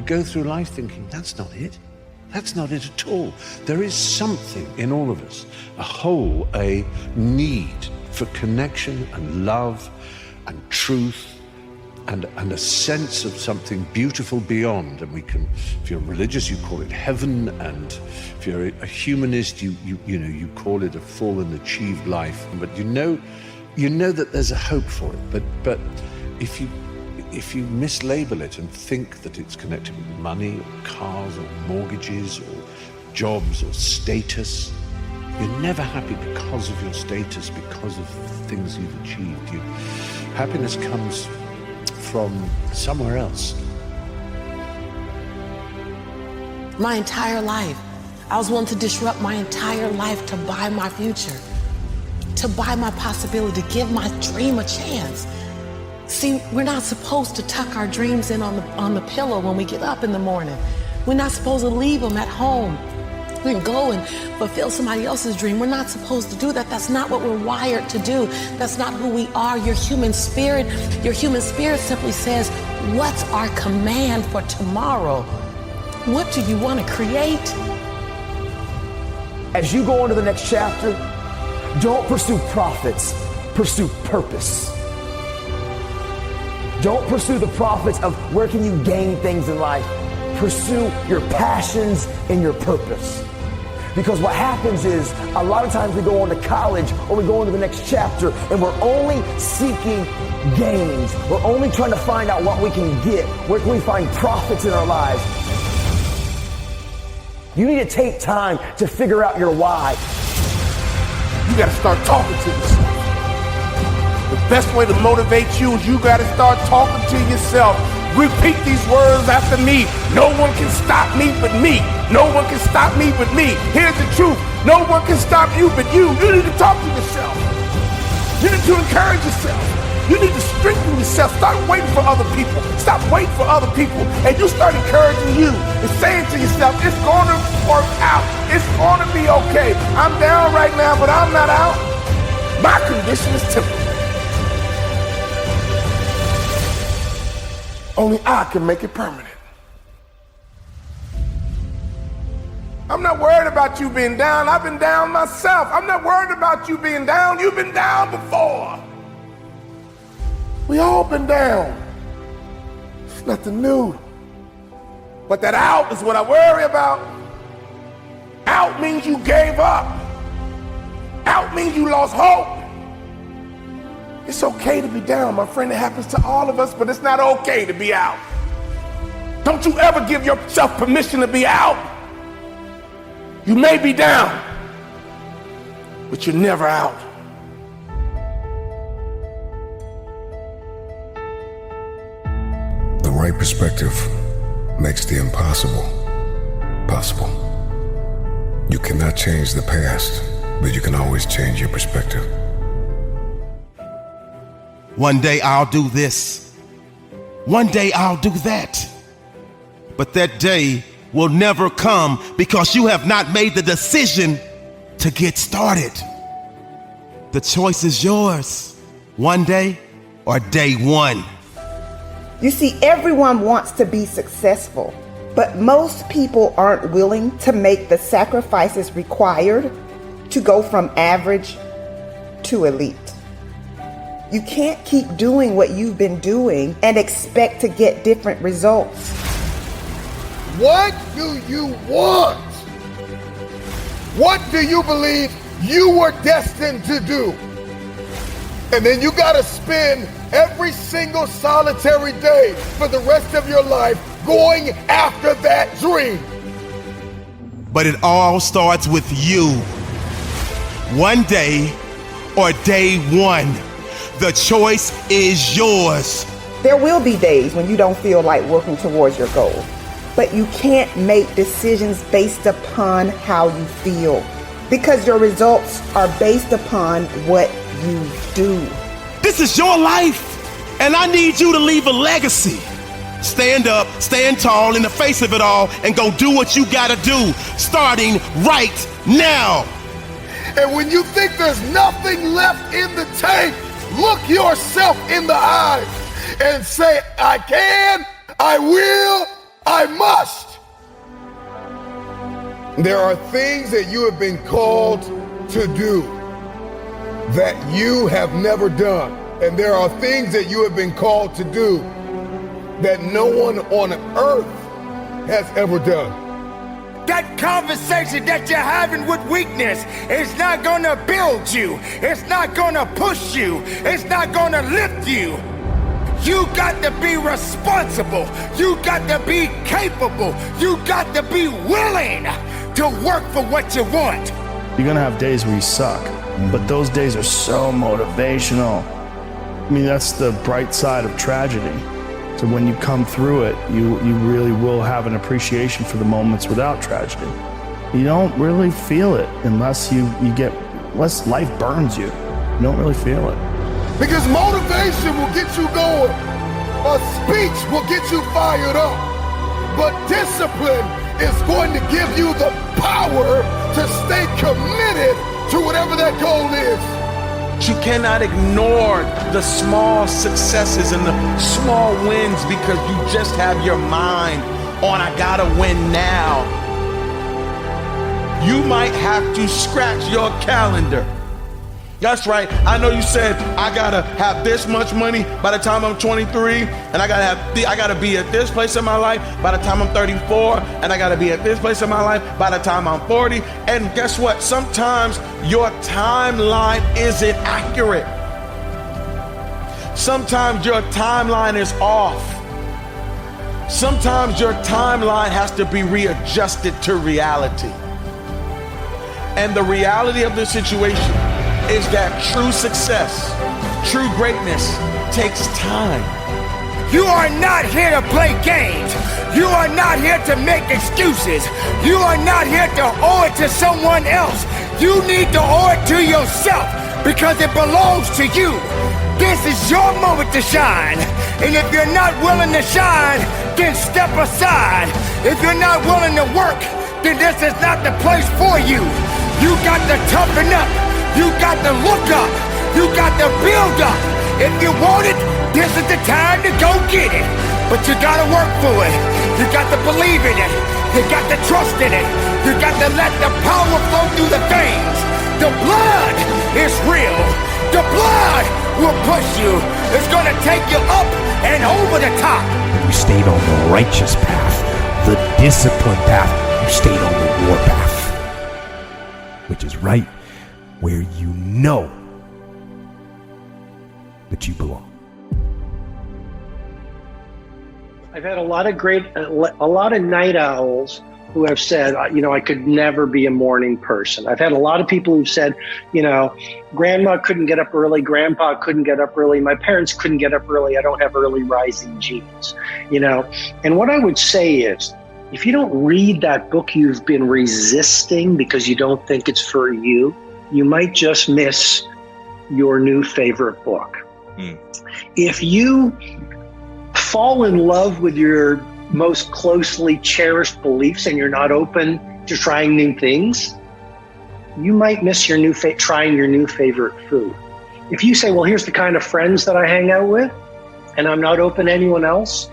go through life thinking, that's not it. That's not it at all. There is something in all of us, a need for connection and love and truth and a sense of something beautiful beyond. And we can, if you're religious, you call it heaven, and if you're a humanist, you call it a full and achieved life. But you know that there's a hope for it. But if you mislabel it and think that it's connected with money or cars or mortgages or jobs or status, you're never happy because of your status, because of things you've achieved. Happiness comes from somewhere else. My entire life, I was willing to disrupt my entire life to buy my future, to buy my possibility, to give my dream a chance. See, we're not supposed to tuck our dreams in on the pillow when we get up in the morning. We're not supposed to leave them at home and go and fulfill somebody else's dream. We're not supposed to do that. That's not what we're wired to do. That's not who we are. Your human spirit simply says, what's our command for tomorrow? What do you want to create? As you go into the next chapter, don't pursue profits, pursue purpose. Don't pursue the profits of where can you gain things in life. Pursue your passions and your purpose. Because what happens is, a lot of times we go on to college or we go into the next chapter and we're only seeking gains. We're only trying to find out what we can get. Where can we find profits in our lives? You need to take time to figure out your why. You got to start talking to yourself. The best way to motivate you is you got to start talking to yourself. Repeat these words after me. No one can stop me but me. No one can stop me but me. Here's the truth. No one can stop you but you. You need to talk to yourself. You need to encourage yourself. You need to strengthen yourself. Start waiting for other people. Stop waiting for other people. And you start encouraging you and saying to yourself, it's going to work out. It's going to be okay. I'm down right now, but I'm not out. My condition is temporary. Only I can make it permanent. I'm not worried about you being down. I've been down myself. I'm not worried about you being down. You've been down before. We all been down. It's nothing new. But that out is what I worry about. Out means you gave up. Out means you lost hope. It's okay to be down, my friend. It happens to all of us, but it's not okay to be out. Don't you ever give yourself permission to be out. You may be down, but you're never out. The right perspective makes the impossible possible. You cannot change the past, but you can always change your perspective. One day I'll do this. One day I'll do that. But that day will never come because you have not made the decision to get started. The choice is yours. One day or day one. You see, everyone wants to be successful, but most people aren't willing to make the sacrifices required to go from average to elite. You can't keep doing what you've been doing and expect to get different results. What do you want? What do you believe you were destined to do? And then you gotta spend every single solitary day for the rest of your life going after that dream. But it all starts with you. One day or day one. The choice is yours. There will be days when you don't feel like working towards your goal, but you can't make decisions based upon how you feel, because your results are based upon what you do. This is your life, and I need you to leave a legacy. Stand up, stand tall in the face of it all, and go do what you gotta do, starting right now. And when you think there's nothing left in the tank, look yourself in the eyes and say, I can, I will, I must. There are things that you have been called to do that you have never done. And there are things that you have been called to do that no one on earth has ever done. That conversation that you're having with weakness is not gonna build you. It's not gonna push you. It's not gonna lift you. You got to be responsible. You got to be capable. You got to be willing to work for what you want. You're gonna have days where you suck, but those days are so motivational. I mean, that's the bright side of tragedy. So when you come through it, you really will have an appreciation for the moments without tragedy. You don't really feel it unless unless life burns you. You don't really feel it. Because motivation will get you going. A speech will get you fired up. But discipline is going to give you the power to stay committed to whatever that goal is. You cannot ignore the small successes and the small wins because you just have your mind on, I gotta win now. You might have to scratch your calendar. That's right. I know you said I gotta have this much money by the time I'm 23, and I gotta be at this place in my life by the time I'm 34, and I gotta be at this place in my life by the time I'm 40. And guess what? Sometimes your timeline isn't accurate. Sometimes your timeline is off. Sometimes your timeline has to be readjusted to reality. And the reality of the situation is that true success, true greatness takes time. You are not here to play games. You are not here to make excuses. You are not here to owe it to someone else. You need to owe it to yourself because it belongs to you. This is your moment to shine. And if you're not willing to shine, then step aside. If you're not willing to work, then this is not the place for you. You got to toughen up. You got to look up. You got to build up. If you want it, this is the time to go get it. But you got to work for it. You got to believe in it. You got to trust in it. You got to let the power flow through the veins. The blood is real. The blood will push you. It's going to take you up and over the top. You stayed on the righteous path, the disciplined path. You stayed on the war path, which is right where you know that you belong. I've had a lot of night owls who have said, I could never be a morning person. I've had a lot of people who've said, grandma couldn't get up early, grandpa couldn't get up early, my parents couldn't get up early, I don't have early rising genes, And what I would say is, if you don't read that book you've been resisting because you don't think it's for you, you might just miss your new favorite book. If you fall in love with your most closely cherished beliefs and you're not open to trying new things, you might miss your trying your new favorite food. If you say, well, here's the kind of friends that I hang out with and I'm not open to anyone else,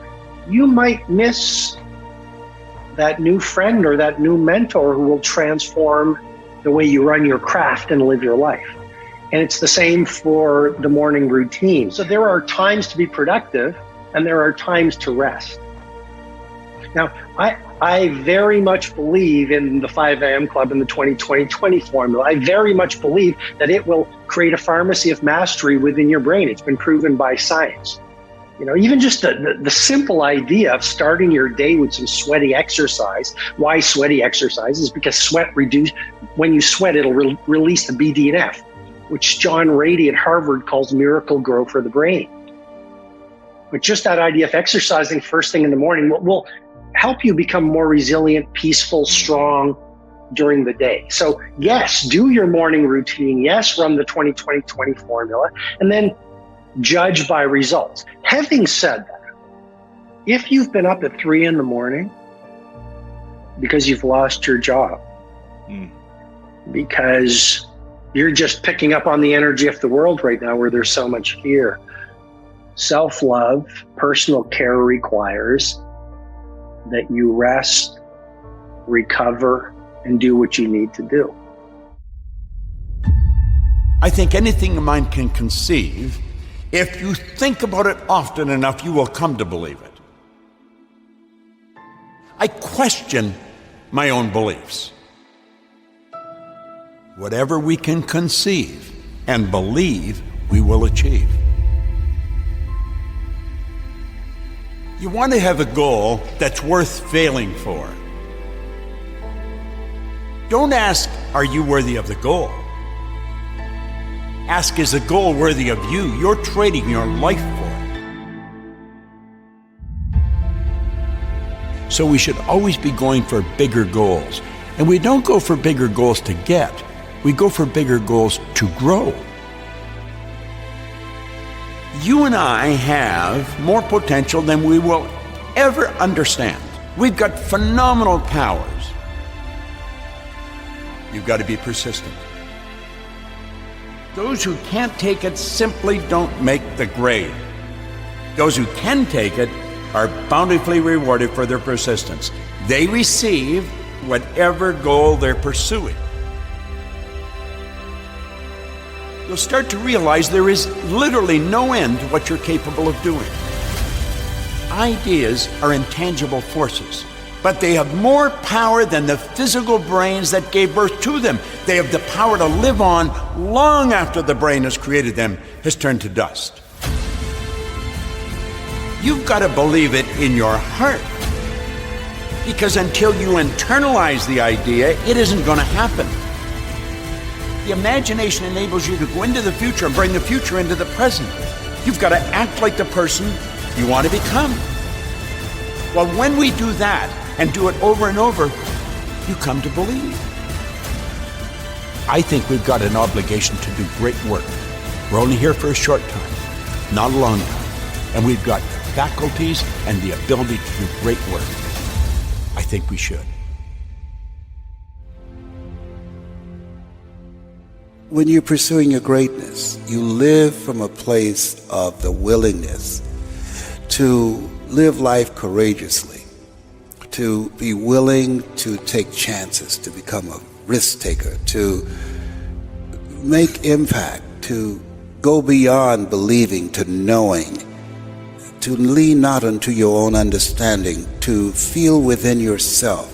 you might miss that new friend or that new mentor who will transform the way you run your craft and live your life. And it's the same for the morning routine. So there are times to be productive and there are times to rest. Now, I very much believe in the 5 a.m. Club and the 20-20-20 formula. I very much believe that it will create a pharmacy of mastery within your brain. It's been proven by science. Even just the simple idea of starting your day with some sweaty exercise. Why sweaty exercise? Is because when you sweat, it'll release the BDNF, which John Rady at Harvard calls miracle grow for the brain. But just that idea of exercising first thing in the morning will help you become more resilient, peaceful, strong during the day. So yes, do your morning routine. Yes, run the 20-20-20 formula, and then judge by results. Having said that, if you've been up at 3 a.m. because you've lost your job, because you're just picking up on the energy of the world right now where there's so much fear, self-love, personal care requires that you rest, recover, and do what you need to do. I think anything a mind can conceive, if you think about it often enough, you will come to believe it. I question my own beliefs. Whatever we can conceive and believe, we will achieve. You want to have a goal that's worth failing for. Don't ask, are you worthy of the goal? Ask, is the goal worthy of you? You're trading your life for it. So we should always be going for bigger goals. And we don't go for bigger goals to get. We go for bigger goals to grow. You and I have more potential than we will ever understand. We've got phenomenal powers. You've got to be persistent. Those who can't take it simply don't make the grade. Those who can take it are bountifully rewarded for their persistence. They receive whatever goal they're pursuing. You'll start to realize there is literally no end to what you're capable of doing. Ideas are intangible forces, but they have more power than the physical brains that gave birth to them. They have the power to live on long after the brain has created them has turned to dust. You've got to believe it in your heart, because until you internalize the idea, it isn't going to happen. The imagination enables you to go into the future and bring the future into the present. You've got to act like the person you want to become. Well, when we do that and do it over and over, you come to believe. I think we've got an obligation to do great work. We're only here for a short time, not a long time. And we've got the faculties and the ability to do great work. I think we should. When you're pursuing your greatness, you live from a place of the willingness to live life courageously, to be willing to take chances, to become a risk taker, to make impact, to go beyond believing to knowing, to lean not unto your own understanding, to feel within yourself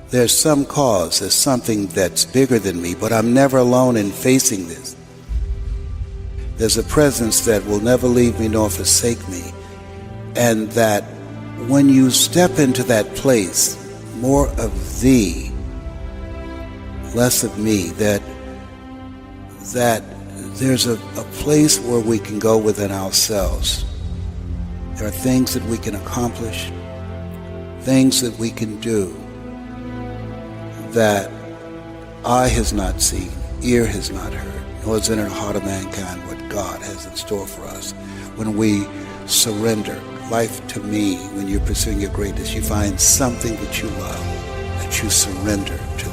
there's some cause, there's something that's bigger than me, but I'm never alone in facing this. There's a presence that will never leave me nor forsake me. And that when you step into that place, more of thee, less of me, that there's a place where we can go within ourselves. There are things that we can accomplish, things that we can do, that eye has not seen, ear has not heard, nor is in the heart of mankind what God has in store for us. When we surrender life to me, when you're pursuing your greatness, you find something that you love, that you surrender to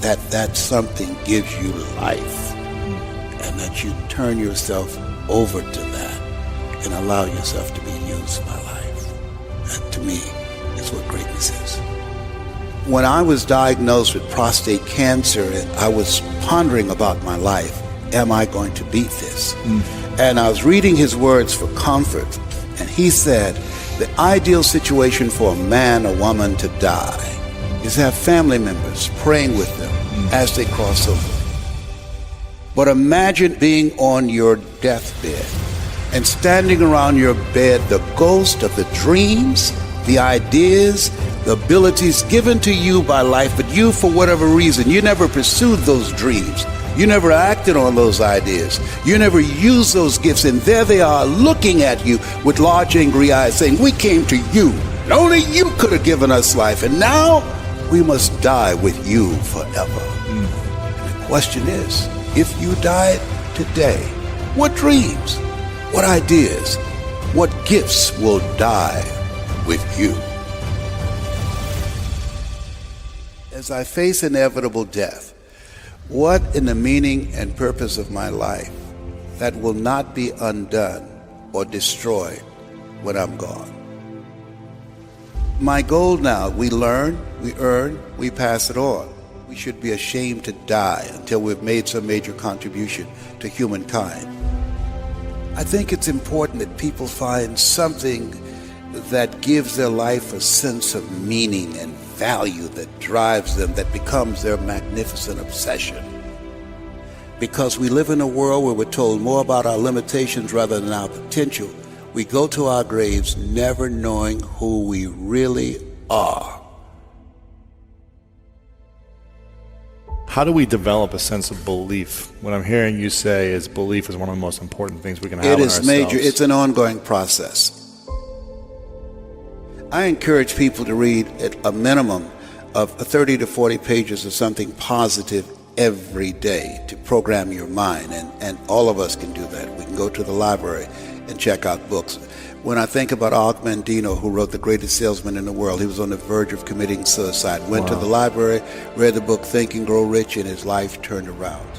that something gives you life, and that you turn yourself over to that and allow yourself to be used by life. That to me is what greatness is. When I was diagnosed with prostate cancer, I was pondering about my life. Am I going to beat this? And I was reading his words for comfort, and he said, the ideal situation for a man or woman to die is to have family members praying with them as they cross over. But imagine being on your deathbed and standing around your bed, the ghost of the dreams, the ideas, the abilities given to you by life, but you, for whatever reason, you never pursued those dreams. You never acted on those ideas. You never used those gifts, and there they are looking at you with large angry eyes saying, we came to you, and only you could have given us life, and now we must die with you forever. And the question is, if you died today, what dreams, what ideas, what gifts will die with you? As I face inevitable death, what in the meaning and purpose of my life that will not be undone or destroyed when I'm gone? My goal now, we learn, we earn, we pass it on. We should be ashamed to die until we've made some major contribution to humankind. I think it's important that people find something that gives their life a sense of meaning and value that drives them, that becomes their magnificent obsession. Because we live in a world where we're told more about our limitations rather than our potential, we go to our graves never knowing who we really are. How do we develop a sense of belief? What I'm hearing you say is belief is one of the most important things we can have in ourselves. It is major. It's an ongoing process. I encourage people to read at a minimum of 30 to 40 pages of something positive every day to program your mind, and all of us can do that. We can go to the library and check out books. When I think about Og Mandino, who wrote The Greatest Salesman in the World, he was on the verge of committing suicide. Went to the library, read the book Think and Grow Rich, and his life turned around.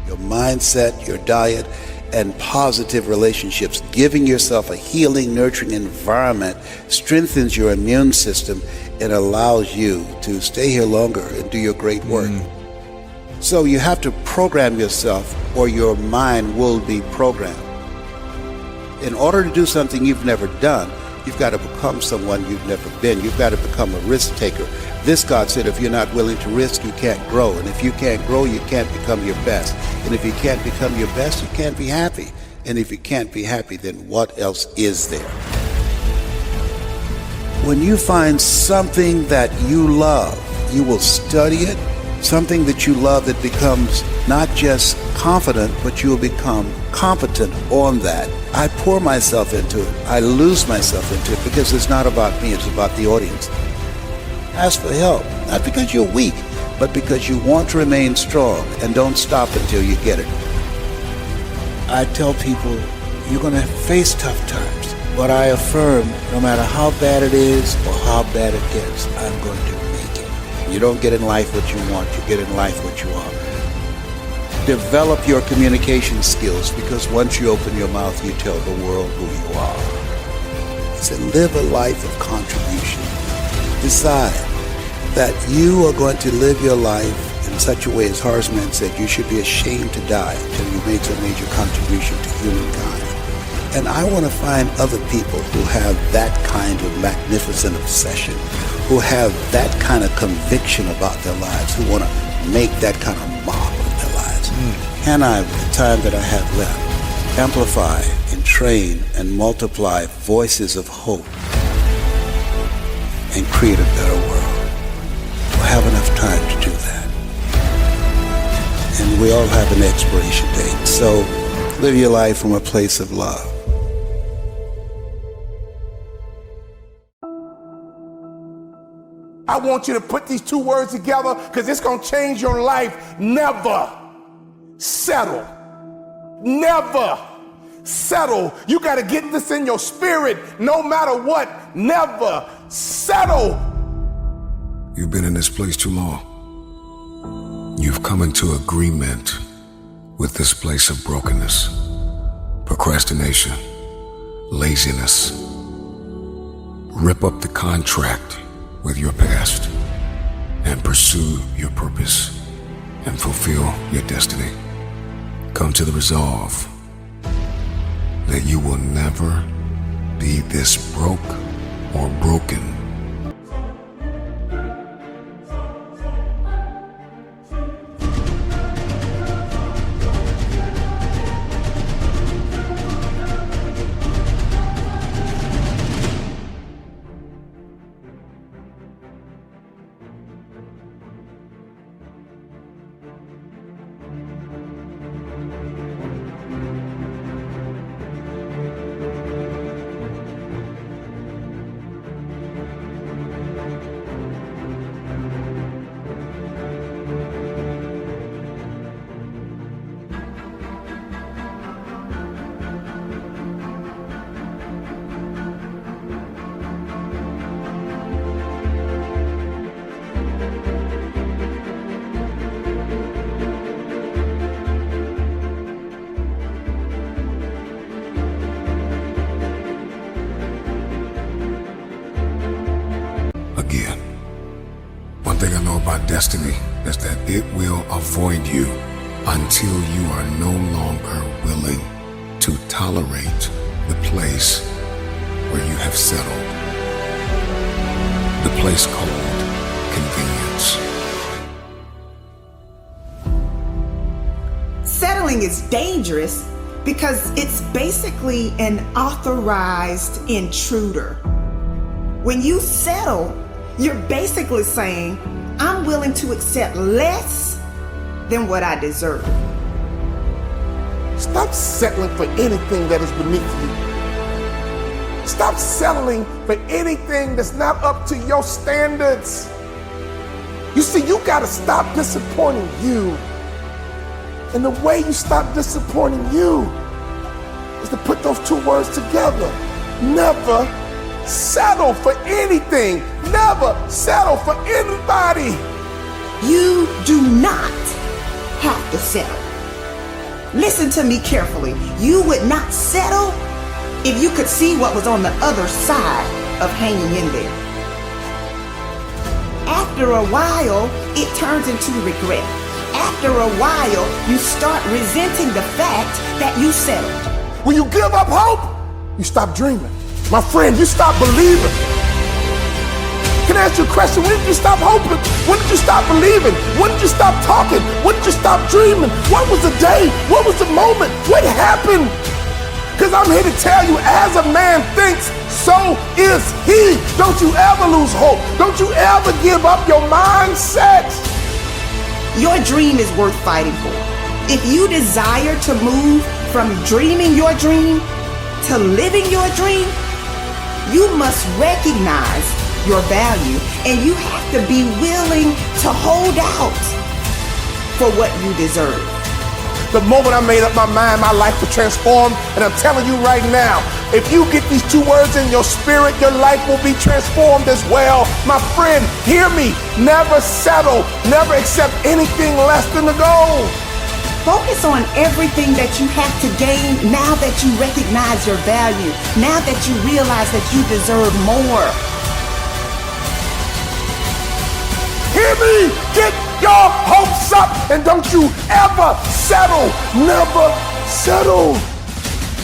Your mindset, your diet, and positive relationships, giving yourself a healing, nurturing environment strengthens your immune system and allows you to stay here longer and do your great work. So you have to program yourself or your mind will be programmed. In order to do something you've never done, you've got to become someone you've never been. You've got to become a risk taker. This God said, if you're not willing to risk, you can't grow. And if you can't grow, you can't become your best. And if you can't become your best, you can't be happy. And if you can't be happy, then what else is there? When you find something that you love, you will study it. Something that you love that becomes not just confident, but you will become competent on that. I pour myself into it. I lose myself into it because it's not about me, it's about the audience. Ask for help, not because you're weak, but because you want to remain strong, and don't stop until you get it. I tell people, you're going to face tough times, but I affirm, no matter how bad it is or how bad it gets, I'm going to make it. You don't get in life what you want, you get in life what you are. Develop your communication skills, because once you open your mouth, you tell the world who you are. So live a life of contribution. Decide that you are going to live your life in such a way, as Harsman said, you should be ashamed to die until you made some major contribution to humankind. And I want to find other people who have that kind of magnificent obsession, who have that kind of conviction about their lives, who want to make that kind of mark of their lives. Can I, with the time that I have left, amplify and train and multiply voices of hope and create a better world? We'll have enough time to do that. And we all have an expiration date. So live your life from a place of love. I want you to put these two words together because it's going to change your life. Never settle. Never settle. You got to get this in your spirit no matter what. Never settle. You've been in this place too long. You've come into agreement with this place of brokenness, procrastination, laziness. Rip up the contract with your past and pursue your purpose and fulfill your destiny. Come to the resolve that you will never be this broke or broken. again. One thing I know about destiny is that it will avoid you until you are no longer willing to tolerate the place where you have settled. The place called convenience. Settling is dangerous because it's basically an authorized intruder. When you settle, you're basically saying, I'm willing to accept less than what I deserve. Stop settling for anything that is beneath you. Stop settling for anything that's not up to your standards. You see, you gotta stop disappointing you. And the way you stop disappointing you is to put those two words together. Never settle for anything. Never settle for anybody. You do not have to settle. Listen to me carefully. You would not settle if you could see what was on the other side of hanging in there. After a while, it turns into regret. After a while, you start resenting the fact that you settled. When you give up hope, you stop dreaming. My friend, you stop believing. Can I ask you a question? When did you stop hoping? When did you stop believing? When did you stop talking? When did you stop dreaming? What was the day? What was the moment? What happened? Because I'm here to tell you, as a man thinks, so is he. Don't you ever lose hope. Don't you ever give up your mindset. Your dream is worth fighting for. If you desire to move from dreaming your dream to living your dream, you must recognize your value, and you have to be willing to hold out for what you deserve. The moment I made up my mind, my life would transform, and I'm telling you right now, if you get these two words in your spirit, your life will be transformed as well. My friend, hear me. Never settle. Never accept anything less than the goal. Focus on everything that you have to gain now that you recognize your value, now that you realize that you deserve more. Hear me, get your hopes up, and don't you ever settle. Never settle.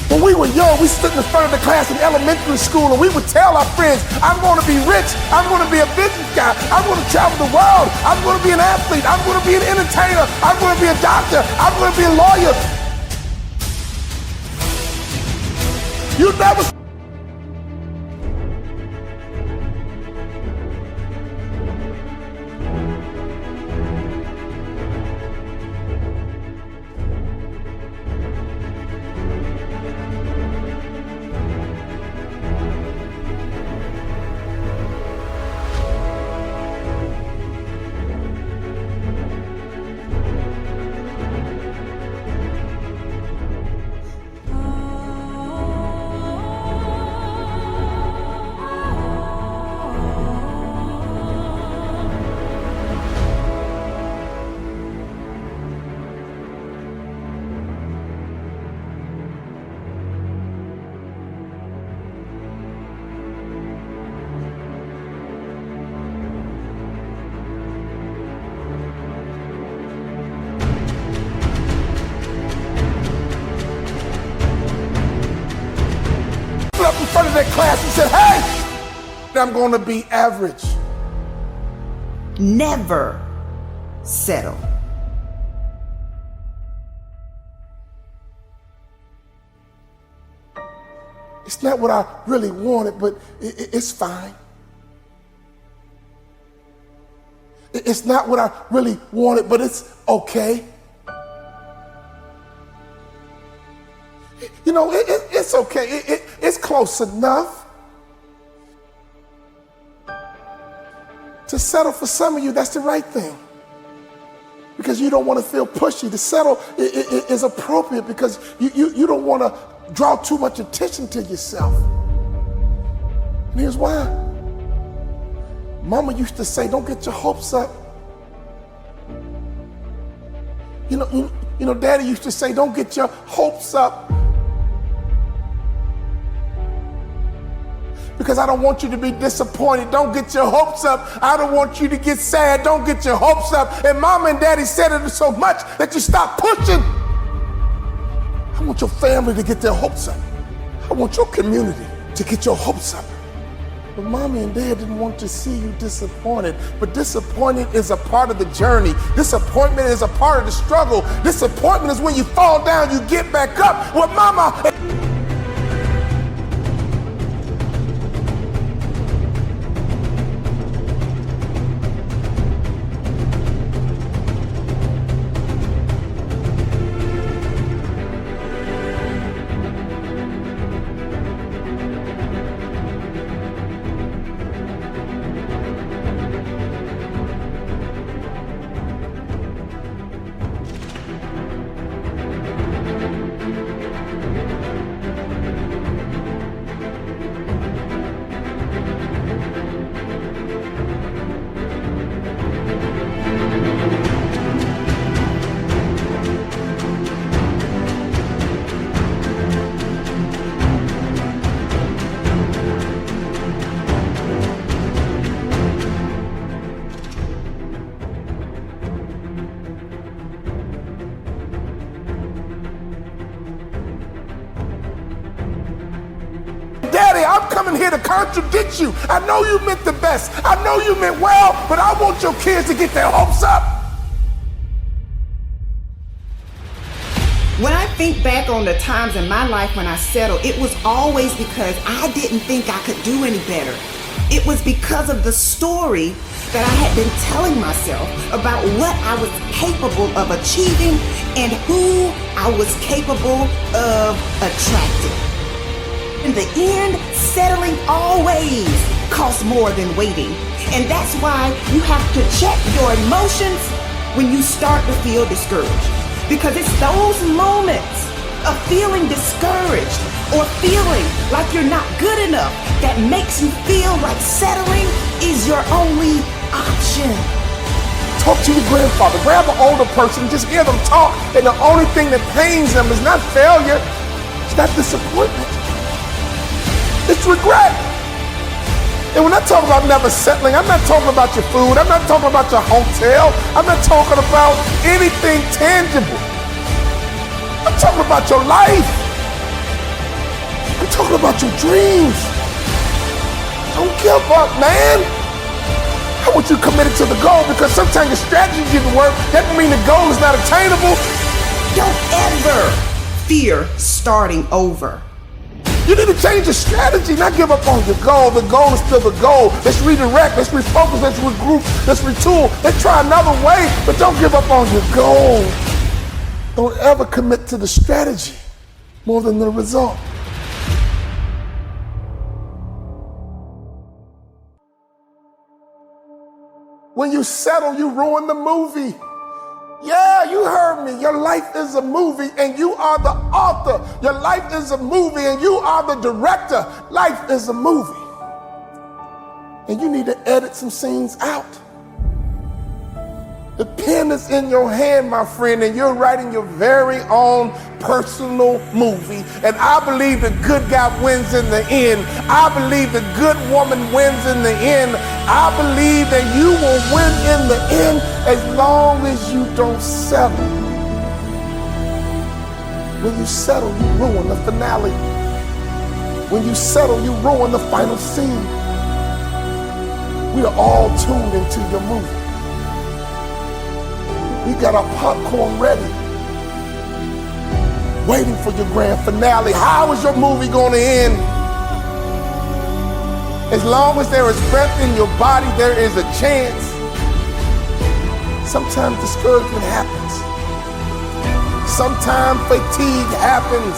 When we were young, we stood in the front of the class in elementary school, and we would tell our friends, I'm going to be rich, I'm going to be a business guy, I'm going to travel the world, I'm going to be an athlete, I'm going to be an entertainer, I'm going to be a doctor, I'm going to be a lawyer. You never. Up in front of that class and said, hey, I'm going to be average. Never settle. It's not what I really wanted, but it's fine. It's not what I really wanted, but it's okay. You know, it's okay. It's close enough. To settle for some of you, that's the right thing. Because you don't want to feel pushy. To settle is appropriate because you don't want to draw too much attention to yourself. And here's why. Mama used to say, don't get your hopes up. You know, Daddy used to say, don't get your hopes up. because I don't want you to be disappointed. Don't get your hopes up. I don't want you to get sad. Don't get your hopes up. And mama and daddy said it so much that you stop pushing. I want your family to get their hopes up. I want your community to get your hopes up. But mommy and dad didn't want to see you disappointed. But disappointment is a part of the journey. Disappointment is a part of the struggle. Disappointment is when you fall down, you get back up. Well, mama... Daddy, I'm coming here to contradict you. I know you meant the best. I know you meant well, but I want your kids to get their hopes up. When I think back on the times in my life when I settled, it was always because I didn't think I could do any better. It was because of the story that I had been telling myself about what I was capable of achieving and who I was capable of attracting. In the end, settling always costs more than waiting. And that's why you have to check your emotions when you start to feel discouraged. Because it's those moments of feeling discouraged or feeling like you're not good enough that makes you feel like settling is your only option. Talk to your grandfather. Grab an older person. Just hear them talk. And the only thing that pains them is not failure. It's not disappointment. It's regret. And when I talk about never settling, I'm not talking about your food. I'm not talking about your hotel. I'm not talking about anything tangible. I'm talking about your life. I'm talking about your dreams. Don't give up, man. I want you committed to the goal, because sometimes your strategy didn't work. That doesn't mean the goal is not attainable. Don't ever fear starting over. You need to change your strategy, not give up on your goal. The goal is still the goal. Let's redirect, let's refocus, let's regroup, let's retool. Let's try another way, but don't give up on your goal. Don't ever commit to the strategy more than the result. When you settle, you ruin the movie. Yeah, you heard me. Your life is a movie and you are the author. Your life is a movie and you are the director. Life is a movie. And you need to edit some scenes out. The pen is in your hand, my friend, and you're writing your very own personal movie. And I believe the good guy wins in the end. I believe the good woman wins in the end. I believe that you will win in the end as long as you don't settle. When you settle, you ruin the finale. When you settle, you ruin the final scene. We are all tuned into your movie. We got our popcorn ready, waiting for your grand finale. How is your movie going to end? As long as there is breath in your body, there is a chance. Sometimes discouragement happens. Sometimes fatigue happens.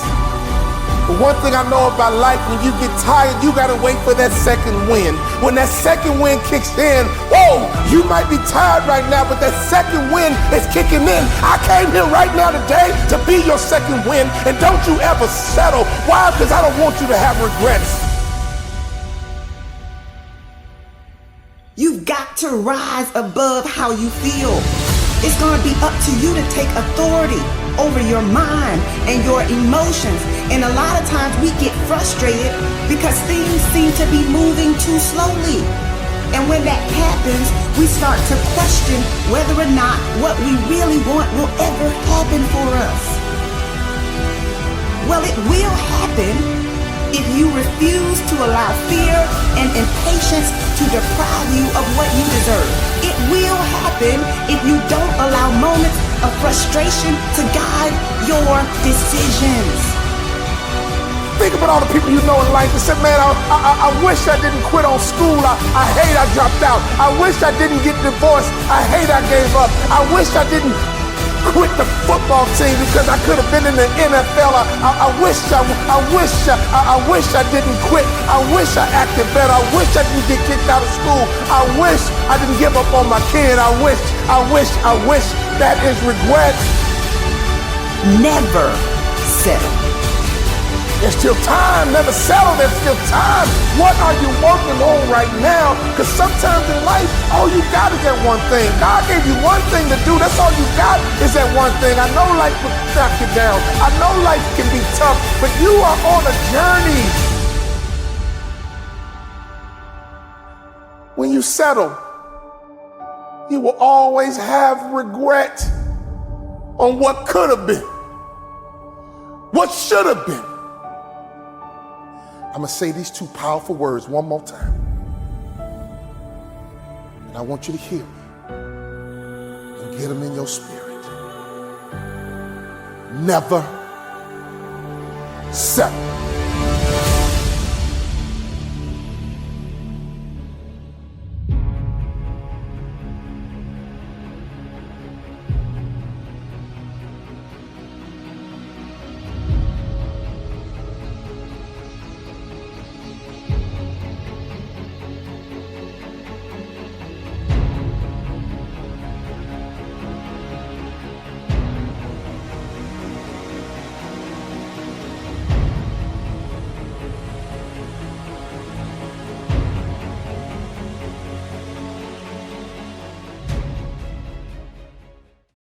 But one thing I know about life, when you get tired, you gotta wait for that second wind. When that second wind kicks in, whoa, you might be tired right now, but that second wind is kicking in. I came here right now today to be your second wind, and don't you ever settle. Why? Because I don't want you to have regrets. You've got to rise above how you feel. It's going to be up to you to take authority over your mind and your emotions. And a lot of times we get frustrated because things seem to be moving too slowly. And when that happens, we start to question whether or not what we really want will ever happen for us. Well, it will happen if you refuse to allow fear and impatience to deprive you of what you deserve. It will happen if you don't allow moments of frustration to guide your decisions. Think about all the people you know in life that said, man, I wish I didn't quit on school. I hate I dropped out. I wish I didn't get divorced. I hate I gave up. I wish I didn't quit the football team because I could have been in the NFL. I wish I didn't quit. I wish I acted better. I wish I didn't get kicked out of school. I wish I didn't give up on my kid. I wish. That is regret. Never settle. There's still time. Never settle. There's still time. What are you working on right now? Because sometimes in life, all you got is that one thing. God gave you one thing to do. That's all you got is that one thing. I know life will knock you down. I know life can be tough, but you are on a journey. When you settle, you will always have regret on what could have been, what should have been. I'm going to say these two powerful words one more time. And I want you to hear me and get them in your spirit. Never settle.